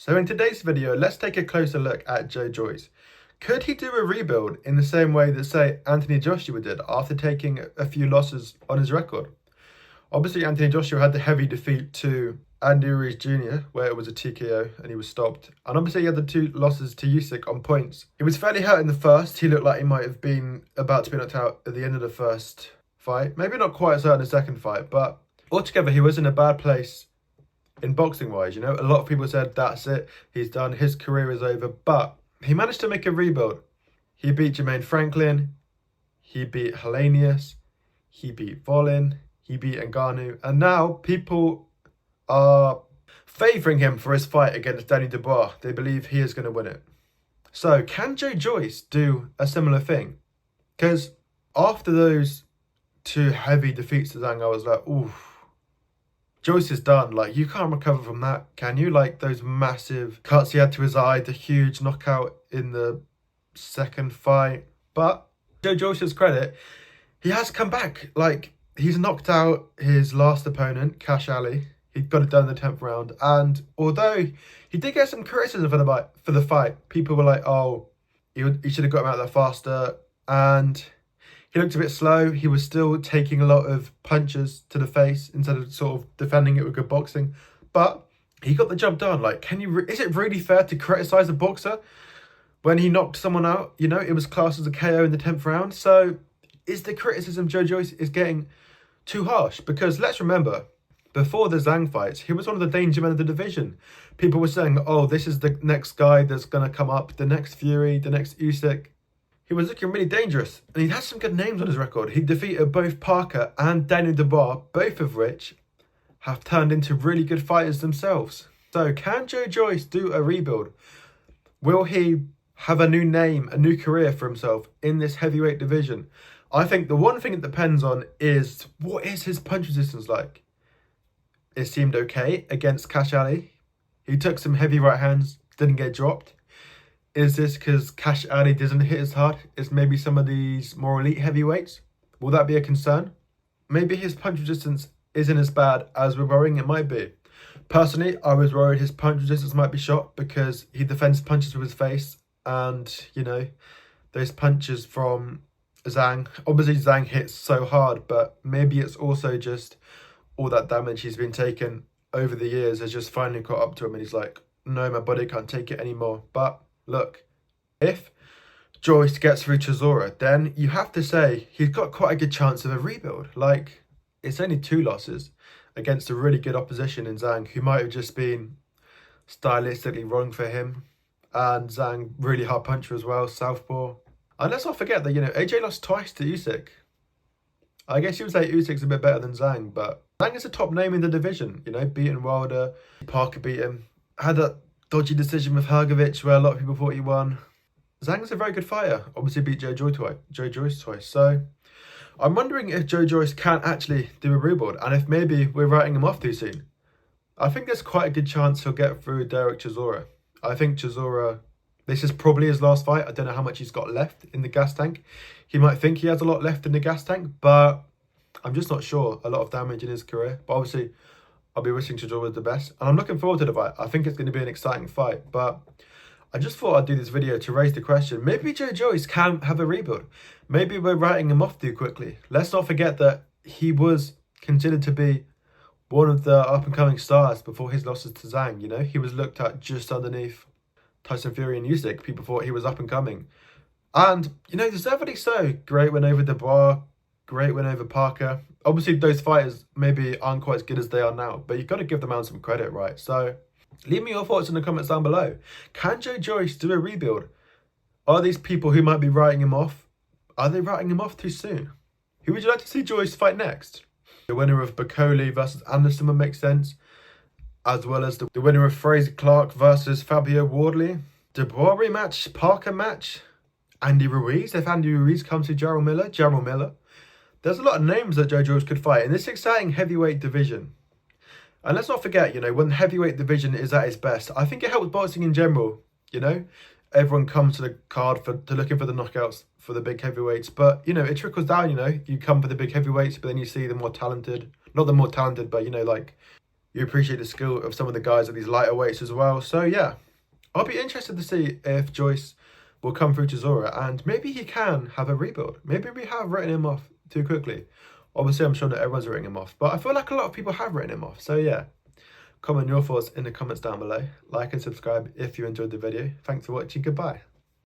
So in today's video, let's take a closer look at Joe Joyce. Could he do a rebuild in the same way that, say, Anthony Joshua did after taking a few losses on his record? Obviously, Anthony Joshua had the heavy defeat to Andy Ruiz Jr., where it was a TKO and he was stopped. And obviously, he had the two losses to Usyk on points. He was fairly hurt in the first. He looked like he might have been about to be knocked out at the end of the first fight. Maybe not quite as hurt in the second fight, but altogether, he was in a bad place in boxing wise. A lot of people said that's it, he's done, his career is over, but he managed to make a rebuild. He beat Jermaine Franklin, he beat Helenius, he beat Volin, he beat Ngannou, and now people are favouring him for his fight against Danny Dubois. They believe he is going to win it. So can Joe Joyce do a similar thing? Because after those two heavy defeats to Zhang, I was like, ooh, Joyce is done. Like, you can't recover from that, can you? Like, those massive cuts he had to his eye, the huge knockout in the second fight. But Joe Joyce's credit, he has come back. Like, he's knocked out his last opponent, Cash Ali. He got it done in the 10th round. And although he did get some criticism for the fight, people were like, oh, he should have got him out there faster. And he looked a bit slow. He was still taking a lot of punches to the face instead of sort of defending it with good boxing. But he got the job done. Like, is it really fair to criticize a boxer when he knocked someone out? It was classed as a KO in the 10th round. So is the criticism Joe Joyce is getting too harsh? Because let's remember, before the Zhang fights, he was one of the danger men of the division. People were saying, oh, this is the next guy that's going to come up, the next Fury, the next Usyk. He was looking really dangerous, and he had some good names on his record. He defeated both Parker and Daniel Dubois, both of which have turned into really good fighters themselves. So can Joe Joyce do a rebuild? Will he have a new name, a new career for himself in this heavyweight division? I think the one thing it depends on is, what is his punch resistance like? It seemed okay against Cash Ali. He took some heavy right hands, didn't get dropped. Is this because Cash Ali doesn't hit as hard as maybe some of these more elite heavyweights? Will that be a concern? Maybe his punch resistance isn't as bad as we're worrying it might be. Personally, I was worried his punch resistance might be shot because he defends punches with his face. And, those punches from Zhang. Obviously, Zhang hits so hard, but maybe it's also just all that damage he's been taking over the years has just finally caught up to him. And he's like, no, my body can't take it anymore. But look, if Joyce gets through Chisora, then you have to say he's got quite a good chance of a rebuild. Like, it's only 2 losses against a really good opposition in Zhang, who might have just been stylistically wrong for him. And Zhang, really hard puncher as well, southpaw. And let's not forget that, AJ lost twice to Usyk. I guess you would say Usyk's a bit better than Zhang, but Zhang is a top name in the division, beating Wilder. Parker beat him. Had that dodgy decision with Hrgovic where a lot of people thought he won. Zhang's a very good fighter. Obviously beat Joe Joyce twice. So I'm wondering if Joe Joyce can actually do a rebuild and if maybe we're writing him off too soon. I think there's quite a good chance he'll get through Derek Chisora. I think Chisora, this is probably his last fight. I don't know how much he's got left in the gas tank. He might think he has a lot left in the gas tank, but I'm just not sure. A lot of damage in his career. But obviously, I'll be wishing Chisora the best. And I'm looking forward to the fight. I think it's going to be an exciting fight. But I just thought I'd do this video to raise the question. Maybe Joe Joyce can have a rebuild. Maybe we're writing him off too quickly. Let's not forget that he was considered to be one of the up-and-coming stars before his losses to Zhang. He was looked at just underneath Tyson Fury and Usyk. People thought he was up-and-coming. And, deservedly so. Great win over Dubois. Great win over Parker. Obviously, those fighters maybe aren't quite as good as they are now, but you've got to give them out some credit, right? So leave me your thoughts in the comments down below. Can Joe Joyce do a rebuild? Are these people who might be writing him off, are they writing him off too soon? Who would you like to see Joyce fight next? The winner of Bacoli versus Anderson would make sense, as well as the winner of Fraser Clark versus Fabio Wardley. Dubois rematch, Parker match, Andy Ruiz, if Andy Ruiz comes to Jarrell Miller. There's a lot of names that Joe Joyce could fight in this exciting heavyweight division. And let's not forget, when the heavyweight division is at its best, I think it helps boxing in general, Everyone comes to the card to looking for the knockouts for the big heavyweights. But, it trickles down, you come for the big heavyweights, but then you see the more talented, not the more talented, but, like You appreciate the skill of some of the guys at these lighter weights as well. So yeah, I'll be interested to see if Joyce will come through to Zora, and maybe he can have a rebuild. Maybe we have written him off too quickly. Obviously, I'm sure not everyone's written him off, but I feel like a lot of people have written him off. So yeah, comment your thoughts in the comments down below. Like and subscribe if you enjoyed the video. Thanks for watching. Goodbye.